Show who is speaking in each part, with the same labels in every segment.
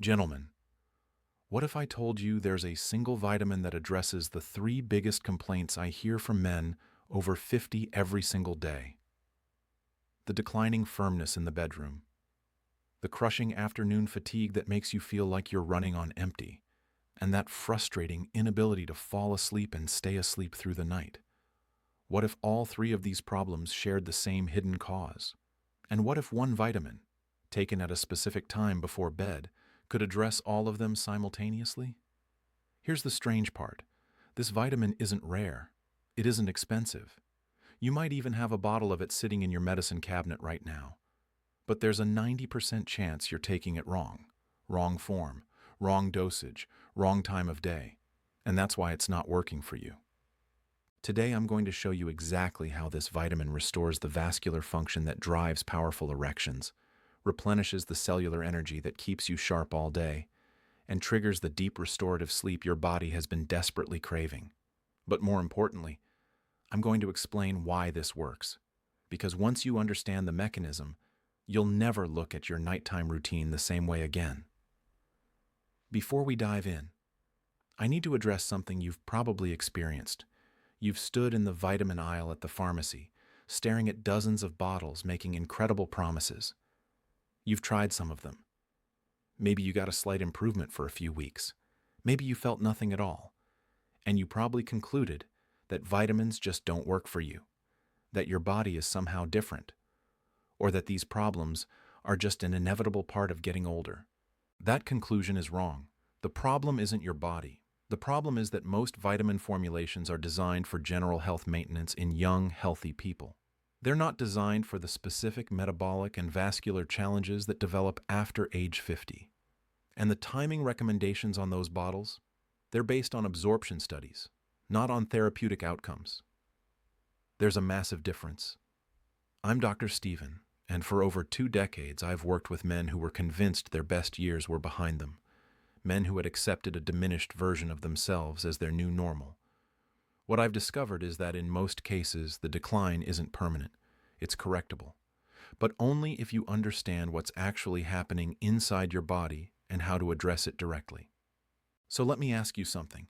Speaker 1: Gentlemen, what if I told you there's a single vitamin that addresses the three biggest complaints I hear from men over 50 every single day? The declining firmness in the bedroom, the crushing afternoon fatigue that makes you feel like you're running on empty, and that frustrating inability to fall asleep and stay asleep through the night. What if all three of these problems shared the same hidden cause? And what if one vitamin, taken at a specific time before bed, could address all of them simultaneously? Here's the strange part. This vitamin isn't rare. It isn't expensive. You might even have a bottle of it sitting in your medicine cabinet right now. But there's a 90% chance you're taking it wrong. Wrong form, wrong dosage, wrong time of day. And that's why it's not working for you. Today I'm going to show you exactly how this vitamin restores the vascular function that drives powerful erections, replenishes the cellular energy that keeps you sharp all day, and triggers the deep restorative sleep your body has been desperately craving. But more importantly, I'm going to explain why this works. Because once you understand the mechanism, you'll never look at your nighttime routine the same way again. Before we dive in, I need to address something you've probably experienced. You've stood in the vitamin aisle at the pharmacy, staring at dozens of bottles making incredible promises. You've tried some of them. Maybe you got a slight improvement for a few weeks. Maybe you felt nothing at all. And you probably concluded that vitamins just don't work for you, that your body is somehow different, or that these problems are just an inevitable part of getting older. That conclusion is wrong. The problem isn't your body. The problem is that most vitamin formulations are designed for general health maintenance in young, healthy people. They're not designed for the specific metabolic and vascular challenges that develop after age 50. And the timing recommendations on those bottles, they're based on absorption studies, not on therapeutic outcomes. There's a massive difference. I'm Dr. Steven, and for over 2 decades I've worked with men who were convinced their best years were behind them. Men who had accepted a diminished version of themselves as their new normal. What I've discovered is that in most cases, the decline isn't permanent. It's correctable. But only if you understand what's actually happening inside your body and how to address it directly. So let me ask you something.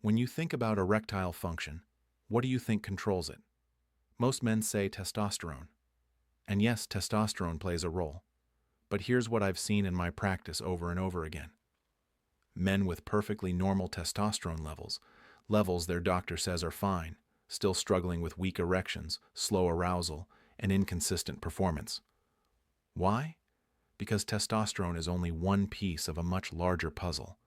Speaker 1: When you think about erectile function, what do you think controls it? Most men say testosterone. And yes, testosterone plays a role. But here's what I've seen in my practice over and over again. Men with perfectly normal testosterone levels their doctor says are fine, still struggling with weak erections, slow arousal, and inconsistent performance. Why? Because testosterone is only one piece of a much larger puzzle.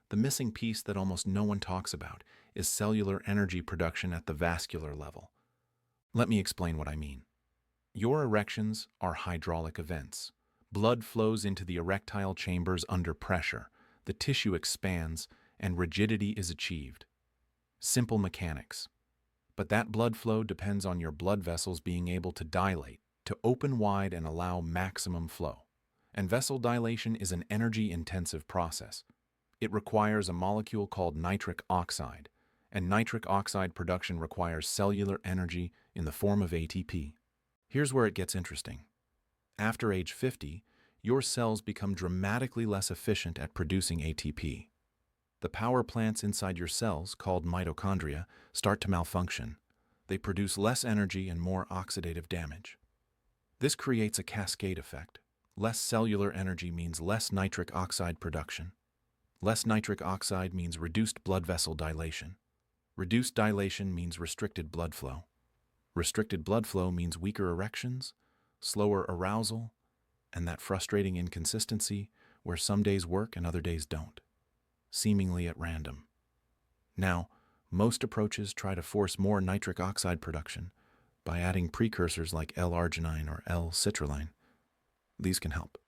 Speaker 1: The missing piece that almost no one talks about is cellular energy production at the vascular level. Let me explain what I mean. Your erections are hydraulic events. Blood flows into the erectile chambers under pressure. The tissue expands, and rigidity is achieved. Simple mechanics. But that blood flow depends on your blood vessels being able to dilate, to open wide and allow maximum flow. And vessel dilation is an energy-intensive process. It requires a molecule called nitric oxide, and nitric oxide production requires cellular energy in the form of ATP. Here's where it gets interesting. After age 50, your cells become dramatically less efficient at producing ATP. The power plants inside your cells, called mitochondria, start to malfunction. They produce less energy and more oxidative damage. This creates a cascade effect. Less cellular energy means less nitric oxide production. Less nitric oxide means reduced blood vessel dilation. Reduced dilation means restricted blood flow. Restricted blood flow means weaker erections, slower arousal, and that frustrating inconsistency where some days work and other days don't, seemingly at random. Now, most approaches try to force more nitric oxide production by adding precursors like L-arginine or L-citrulline. These can help,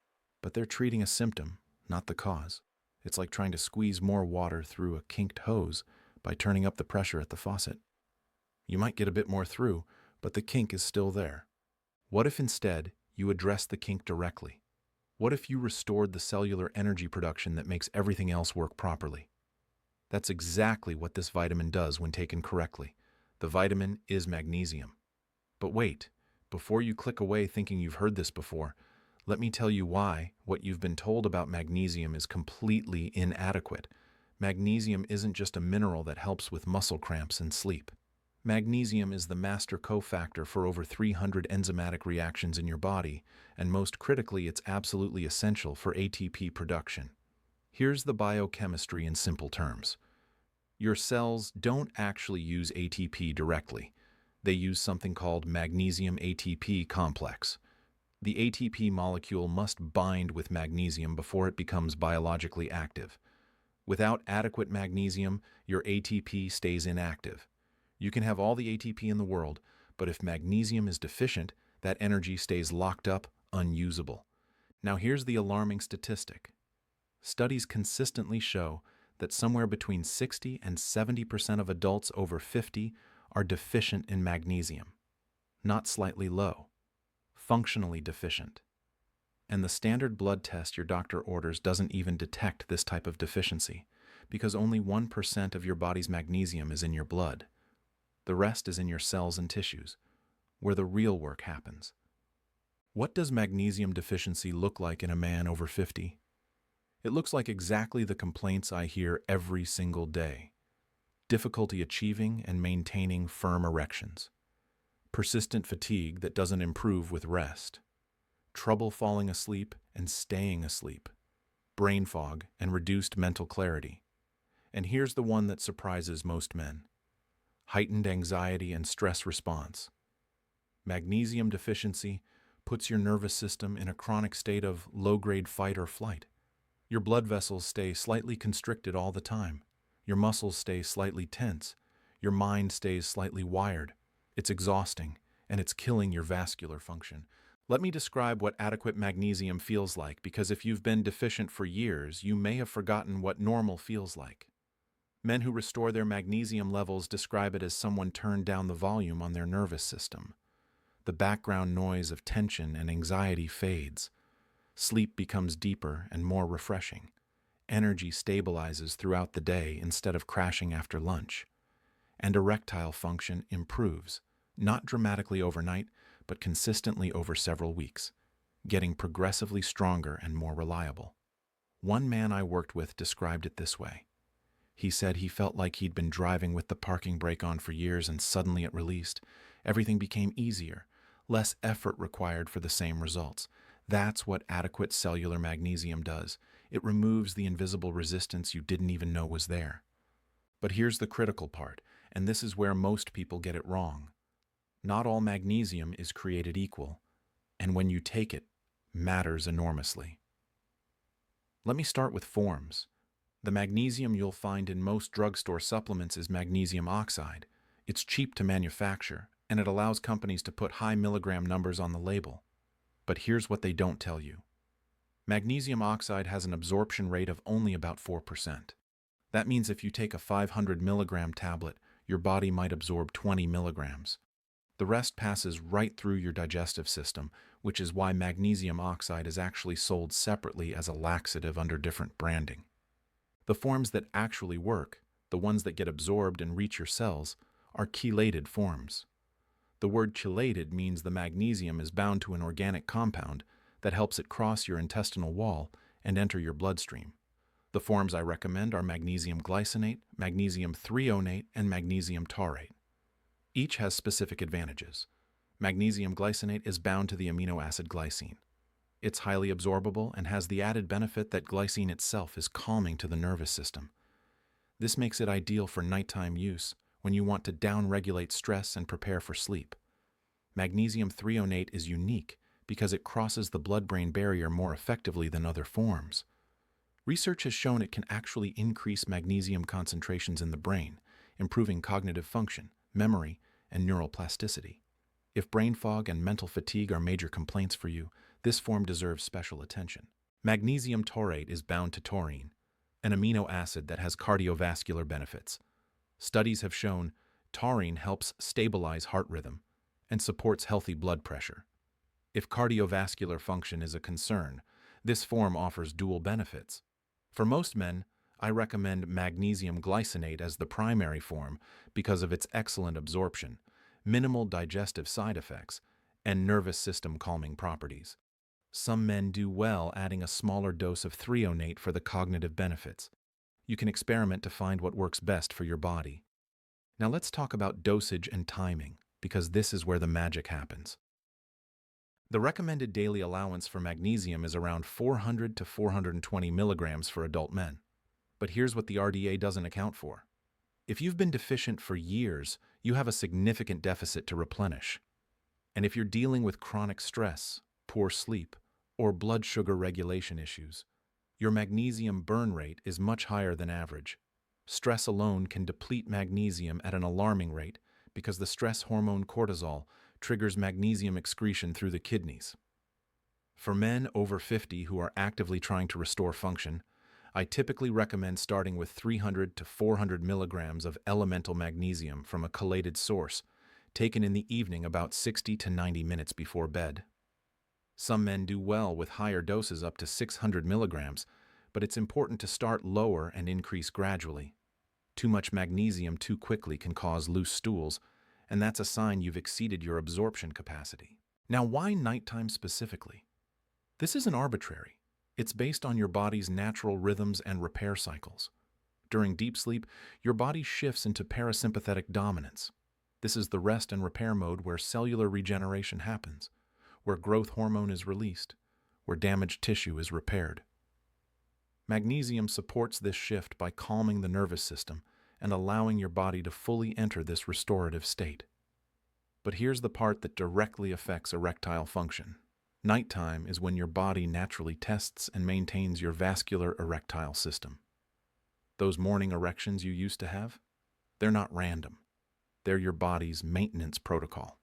Speaker 1: but they're treating a symptom, not the cause. It's like trying to squeeze more water through a kinked hose by turning up the pressure at the faucet. You might get a bit more through, but the kink is still there. What if instead you address the kink directly? What if you restored the cellular energy production that makes everything else work properly? That's exactly what this vitamin does when taken correctly. The vitamin is magnesium. But wait, before you click away thinking you've heard this before, Let me tell you why what you've been told about magnesium is completely inadequate. Magnesium isn't just a mineral that helps with muscle cramps and sleep. Magnesium is the master cofactor for over 300 enzymatic reactions in your body, and most critically, it's absolutely essential for ATP production. Here's the biochemistry in simple terms. Your cells don't actually use ATP directly. They use something called magnesium ATP complex. The ATP molecule must bind with magnesium before it becomes biologically active. Without adequate magnesium, your ATP stays inactive. You can have all the ATP in the world, but if magnesium is deficient, that energy stays locked up, unusable. Now here's the alarming statistic. Studies consistently show that somewhere between 60 and 70% of adults over 50 are deficient in magnesium. Not slightly low, functionally deficient. And the standard blood test your doctor orders doesn't even detect this type of deficiency, because only 1% of your body's magnesium is in your blood. The rest is in your cells and tissues, where the real work happens. What does magnesium deficiency look like in a man over 50? It looks like exactly the complaints I hear every single day. Difficulty achieving and maintaining firm erections. Persistent fatigue that doesn't improve with rest. Trouble falling asleep and staying asleep. Brain fog and reduced mental clarity. And here's the one that surprises most men. Heightened anxiety and stress response. Magnesium deficiency puts your nervous system in a chronic state of low-grade fight or flight. Your blood vessels stay slightly constricted all the time. Your muscles stay slightly tense. Your mind stays slightly wired. It's exhausting, and it's killing your vascular function. Let me describe what adequate magnesium feels like, because if you've been deficient for years, you may have forgotten what normal feels like. Men who restore their magnesium levels describe it as someone turned down the volume on their nervous system. The background noise of tension and anxiety fades. Sleep becomes deeper and more refreshing. Energy stabilizes throughout the day instead of crashing after lunch. And erectile function improves, not dramatically overnight, but consistently over several weeks, getting progressively stronger and more reliable. One man I worked with described it this way. He said he felt like he'd been driving with the parking brake on for years and suddenly it released. Everything became easier, less effort required for the same results. That's what adequate cellular magnesium does. It removes the invisible resistance you didn't even know was there. But here's the critical part, and this is where most people get it wrong. Not all magnesium is created equal, and when you take it, matters enormously. Let me start with forms. The magnesium you'll find in most drugstore supplements is magnesium oxide. It's cheap to manufacture, and it allows companies to put high milligram numbers on the label. But here's what they don't tell you. Magnesium oxide has an absorption rate of only about 4%. That means if you take a 500 milligram tablet, your body might absorb 20 milligrams. The rest passes right through your digestive system, which is why magnesium oxide is actually sold separately as a laxative under different branding. The forms that actually work, the ones that get absorbed and reach your cells, are chelated forms. The word chelated means the magnesium is bound to an organic compound that helps it cross your intestinal wall and enter your bloodstream. The forms I recommend are magnesium glycinate, magnesium threonate, and magnesium taurate. Each has specific advantages. Magnesium glycinate is bound to the amino acid glycine. It's highly absorbable and has the added benefit that glycine itself is calming to the nervous system. This makes it ideal for nighttime use when you want to downregulate stress and prepare for sleep. Magnesium threonate is unique because it crosses the blood-brain barrier more effectively than other forms. Research has shown it can actually increase magnesium concentrations in the brain, improving cognitive function, memory, and neural plasticity. If brain fog and mental fatigue are major complaints for you, this form deserves special attention. Magnesium taurate is bound to taurine, an amino acid that has cardiovascular benefits. Studies have shown taurine helps stabilize heart rhythm and supports healthy blood pressure. If cardiovascular function is a concern, this form offers dual benefits. For most men, I recommend magnesium glycinate as the primary form because of its excellent absorption, minimal digestive side effects, and nervous system calming properties. Some men do well adding a smaller dose of threonate for the cognitive benefits. You can experiment to find what works best for your body. Now let's talk about dosage and timing, because this is where the magic happens. The recommended daily allowance for magnesium is around 400 to 420 milligrams for adult men. But here's what the RDA doesn't account for. If you've been deficient for years, you have a significant deficit to replenish. And if you're dealing with chronic stress, poor sleep, or blood sugar regulation issues, your magnesium burn rate is much higher than average. Stress alone can deplete magnesium at an alarming rate because the stress hormone cortisol triggers magnesium excretion through the kidneys. For men over 50 who are actively trying to restore function, I typically recommend starting with 300 to 400 milligrams of elemental magnesium from a chelated source, taken in the evening about 60 to 90 minutes before bed. Some men do well with higher doses up to 600 milligrams, but it's important to start lower and increase gradually. Too much magnesium too quickly can cause loose stools, and that's a sign you've exceeded your absorption capacity. Now, why nighttime specifically? This isn't arbitrary. It's based on your body's natural rhythms and repair cycles. During deep sleep, your body shifts into parasympathetic dominance. This is the rest and repair mode where cellular regeneration happens, where growth hormone is released, where damaged tissue is repaired. Magnesium supports this shift by calming the nervous system and allowing your body to fully enter this restorative state. But here's the part that directly affects erectile function. Nighttime is when your body naturally tests and maintains your vascular erectile system. Those morning erections you used to have, they're not random. They're your body's maintenance protocol.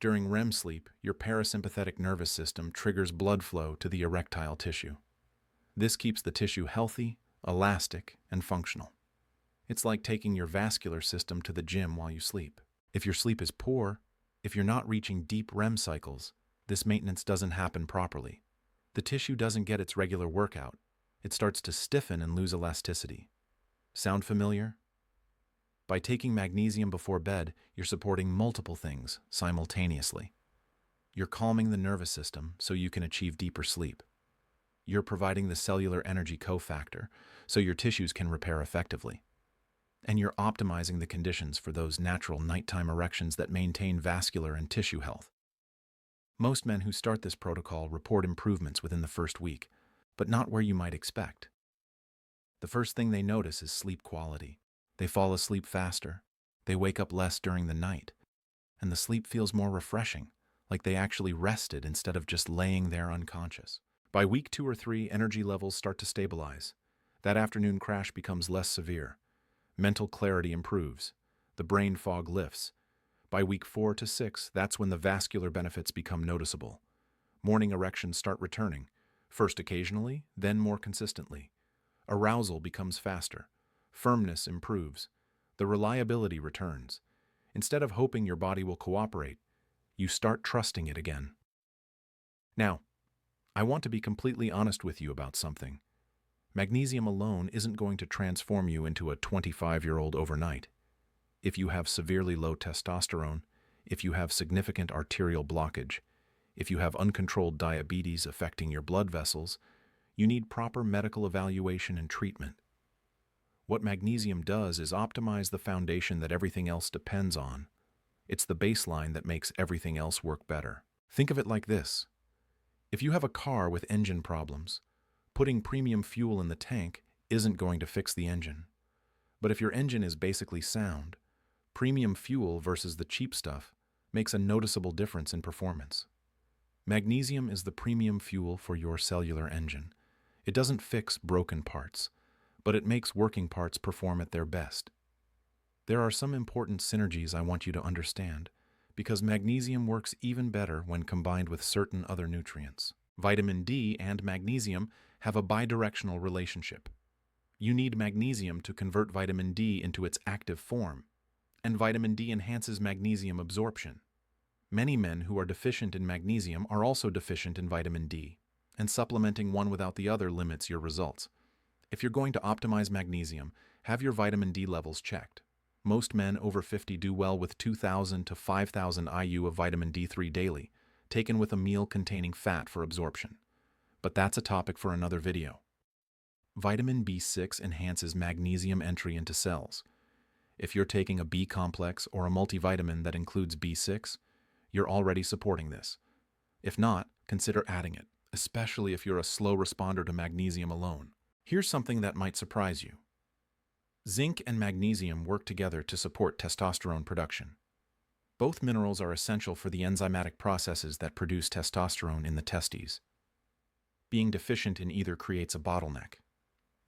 Speaker 1: During REM sleep, your parasympathetic nervous system triggers blood flow to the erectile tissue. This keeps the tissue healthy, elastic, and functional. It's like taking your vascular system to the gym while you sleep. If your sleep is poor, if you're not reaching deep REM cycles, this maintenance doesn't happen properly. The tissue doesn't get its regular workout. It starts to stiffen and lose elasticity. Sound familiar? By taking magnesium before bed, you're supporting multiple things simultaneously. You're calming the nervous system so you can achieve deeper sleep. You're providing the cellular energy cofactor so your tissues can repair effectively. And you're optimizing the conditions for those natural nighttime erections that maintain vascular and tissue health. Most men who start this protocol report improvements within the first week, but not where you might expect. The first thing they notice is sleep quality. They fall asleep faster, they wake up less during the night, and the sleep feels more refreshing, like they actually rested instead of just laying there unconscious. By week 2 or 3, energy levels start to stabilize. That afternoon crash becomes less severe. Mental clarity improves. The brain fog lifts. By week 4 to 6, that's when the vascular benefits become noticeable. Morning erections start returning, first occasionally, then more consistently. Arousal becomes faster. Firmness improves. The reliability returns. Instead of hoping your body will cooperate, you start trusting it again. Now, I want to be completely honest with you about something. Magnesium alone isn't going to transform you into a 25-year-old overnight. If you have severely low testosterone, if you have significant arterial blockage, if you have uncontrolled diabetes affecting your blood vessels, you need proper medical evaluation and treatment. What magnesium does is optimize the foundation that everything else depends on. It's the baseline that makes everything else work better. Think of it like this. If you have a car with engine problems, putting premium fuel in the tank isn't going to fix the engine. But if your engine is basically sound, premium fuel versus the cheap stuff makes a noticeable difference in performance. Magnesium is the premium fuel for your cellular engine. It doesn't fix broken parts, but it makes working parts perform at their best. There are some important synergies I want you to understand, because magnesium works even better when combined with certain other nutrients. Vitamin D and magnesium have a bidirectional relationship. You need magnesium to convert vitamin D into its active form, and vitamin D enhances magnesium absorption. Many men who are deficient in magnesium are also deficient in vitamin D, and supplementing one without the other limits your results. If you're going to optimize magnesium, have your vitamin D levels checked. Most men over 50 do well with 2,000 to 5,000 IU of vitamin D3 daily. taken with a meal containing fat for absorption. But that's a topic for another video. Vitamin B6 enhances magnesium entry into cells. If you're taking a B complex or a multivitamin that includes B6, you're already supporting this. If not, consider adding it, especially if you're a slow responder to magnesium alone. Here's something that might surprise you. Zinc and magnesium work together to support testosterone production. Both minerals are essential for the enzymatic processes that produce testosterone in the testes. Being deficient in either creates a bottleneck.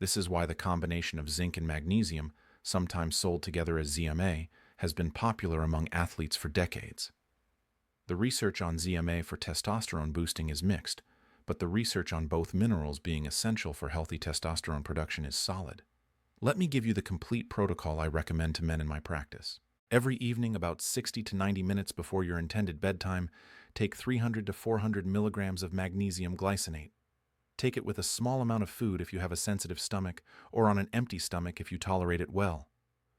Speaker 1: This is why the combination of zinc and magnesium, sometimes sold together as ZMA, has been popular among athletes for decades. The research on ZMA for testosterone boosting is mixed, but the research on both minerals being essential for healthy testosterone production is solid. Let me give you the complete protocol I recommend to men in my practice. Every evening, about 60 to 90 minutes before your intended bedtime, take 300 to 400 milligrams of magnesium glycinate. Take it with a small amount of food if you have a sensitive stomach, or on an empty stomach if you tolerate it well.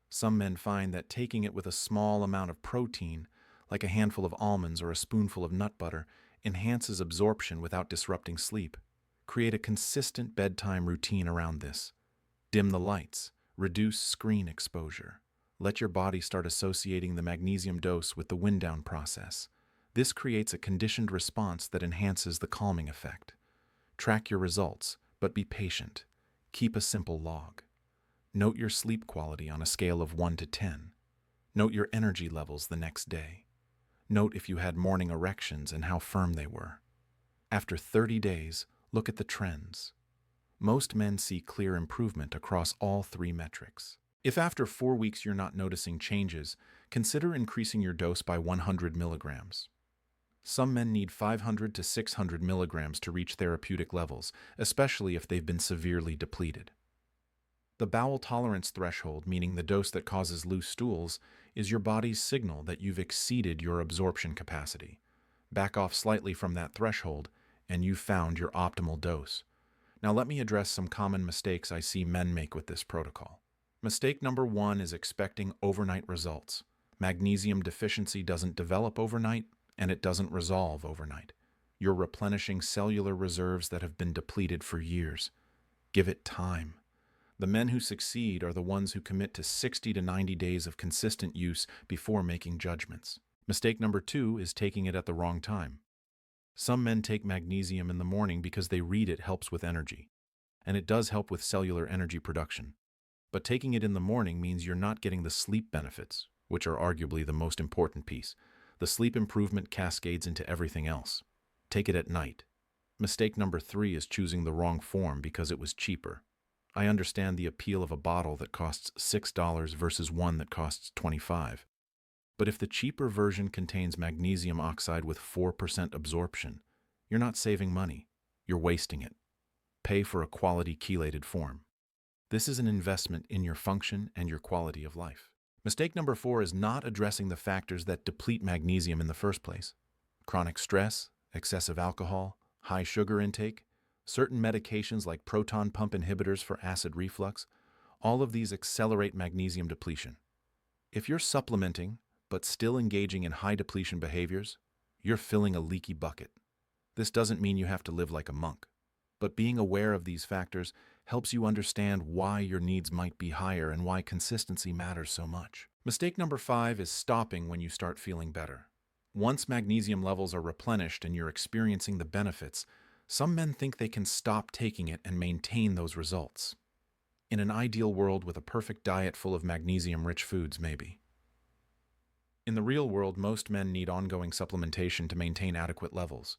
Speaker 1: Some men find that taking it with a small amount of protein, like a handful of almonds or a spoonful of nut butter, enhances absorption without disrupting sleep. Create a consistent bedtime routine around this. Dim the lights. Reduce screen exposure. Let your body start associating the magnesium dose with the wind-down process. This creates a conditioned response that enhances the calming effect. Track your results, but be patient. Keep a simple log. Note your sleep quality on a scale of 1 to 10. Note your energy levels the next day. Note if you had morning erections and how firm they were. After 30 days, look at the trends. Most men see clear improvement across all 3 metrics. If after 4 weeks you're not noticing changes, consider increasing your dose by 100 milligrams. Some men need 500 to 600 milligrams to reach therapeutic levels, especially if they've been severely depleted. The bowel tolerance threshold, meaning the dose that causes loose stools, is your body's signal that you've exceeded your absorption capacity. Back off slightly from that threshold, and you've found your optimal dose. Now let me address some common mistakes I see men make with this protocol. Mistake number 1 is expecting overnight results. Magnesium deficiency doesn't develop overnight, and it doesn't resolve overnight. You're replenishing cellular reserves that have been depleted for years. Give it time. The men who succeed are the ones who commit to 60 to 90 days of consistent use before making judgments. Mistake number 2 is taking it at the wrong time. Some men take magnesium in the morning because they read it helps with energy, and it does help with cellular energy production. But taking it in the morning means you're not getting the sleep benefits, which are arguably the most important piece. The sleep improvement cascades into everything else. Take it at night. Mistake number 3 is choosing the wrong form because it was cheaper. I understand the appeal of a bottle that costs $6 versus one that costs $25. But if the cheaper version contains magnesium oxide with 4% absorption, you're not saving money, you're wasting it. Pay for a quality chelated form. This is an investment in your function and your quality of life. Mistake number 4 is not addressing the factors that deplete magnesium in the first place. Chronic stress, excessive alcohol, high sugar intake, certain medications like proton pump inhibitors for acid reflux, all of these accelerate magnesium depletion. If you're supplementing, but still engaging in high depletion behaviors, you're filling a leaky bucket. This doesn't mean you have to live like a monk, but being aware of these factors helps you understand why your needs might be higher and why consistency matters so much. Mistake number 5 is stopping when you start feeling better. Once magnesium levels are replenished and you're experiencing the benefits, some men think they can stop taking it and maintain those results. In an ideal world with a perfect diet full of magnesium-rich foods, maybe. In the real world, most men need ongoing supplementation to maintain adequate levels.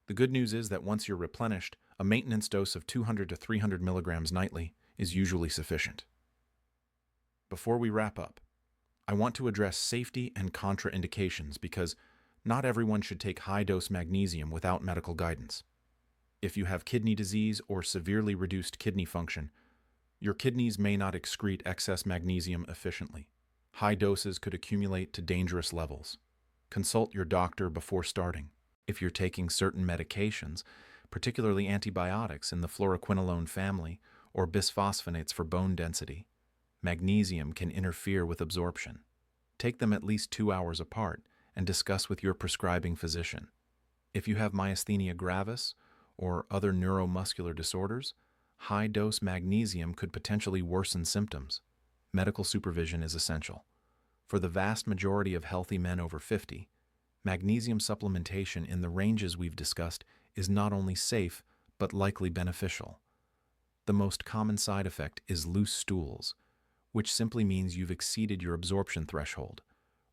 Speaker 1: The good news is that once you're replenished, a maintenance dose of 200 to 300 milligrams nightly is usually sufficient. Before we wrap up, I want to address safety and contraindications because not everyone should take high-dose magnesium without medical guidance. If you have kidney disease or severely reduced kidney function, your kidneys may not excrete excess magnesium efficiently. High doses could accumulate to dangerous levels. Consult your doctor before starting. If you're taking certain medications, particularly antibiotics in the fluoroquinolone family or bisphosphonates for bone density, magnesium can interfere with absorption. Take them at least 2 hours apart and discuss with your prescribing physician. If you have myasthenia gravis or other neuromuscular disorders, high-dose magnesium could potentially worsen symptoms. Medical supervision is essential. For the vast majority of healthy men over 50, magnesium supplementation in the ranges we've discussed is not only safe, but likely beneficial. The most common side effect is loose stools, which simply means you've exceeded your absorption threshold.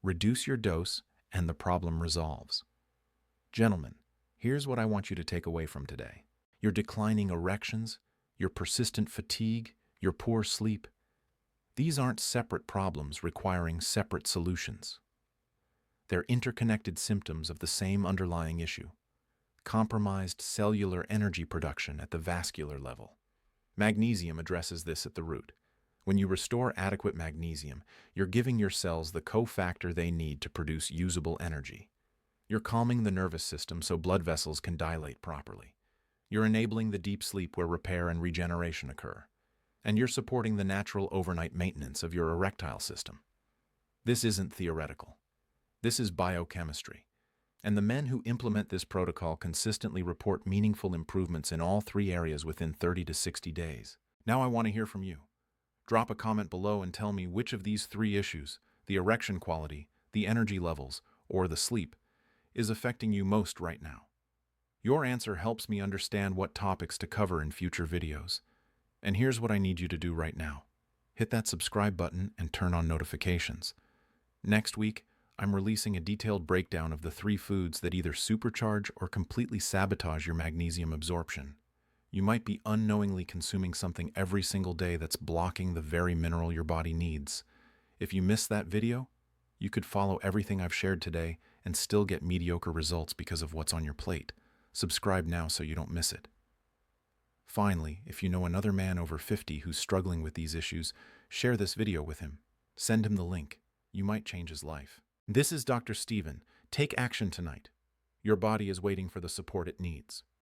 Speaker 1: Reduce your dose, and the problem resolves. Gentlemen, here's what I want you to take away from today. Your declining erections, your persistent fatigue, your poor sleep, these aren't separate problems requiring separate solutions. They're interconnected symptoms of the same underlying issue: compromised cellular energy production at the vascular level. Magnesium addresses this at the root. When you restore adequate magnesium, you're giving your cells the cofactor they need to produce usable energy. You're calming the nervous system so blood vessels can dilate properly. You're enabling the deep sleep where repair and regeneration occur. And you're supporting the natural overnight maintenance of your erectile system. This isn't theoretical. This is biochemistry. And the men who implement this protocol consistently report meaningful improvements in all three areas within 30 to 60 days. Now I want to hear from you. Drop a comment below and tell me which of these three issues, the erection quality, the energy levels, or the sleep, is affecting you most right now. Your answer helps me understand what topics to cover in future videos. And here's what I need you to do right now. Hit that subscribe button and turn on notifications. Next week, I'm releasing a detailed breakdown of the 3 foods that either supercharge or completely sabotage your magnesium absorption. You might be unknowingly consuming something every single day that's blocking the very mineral your body needs. If you missed that video, you could follow everything I've shared today and still get mediocre results because of what's on your plate. Subscribe now so you don't miss it. Finally, if you know another man over 50 who's struggling with these issues, share this video with him. Send him the link. You might change his life. This is Dr. Steven. Take action tonight. Your body is waiting for the support it needs.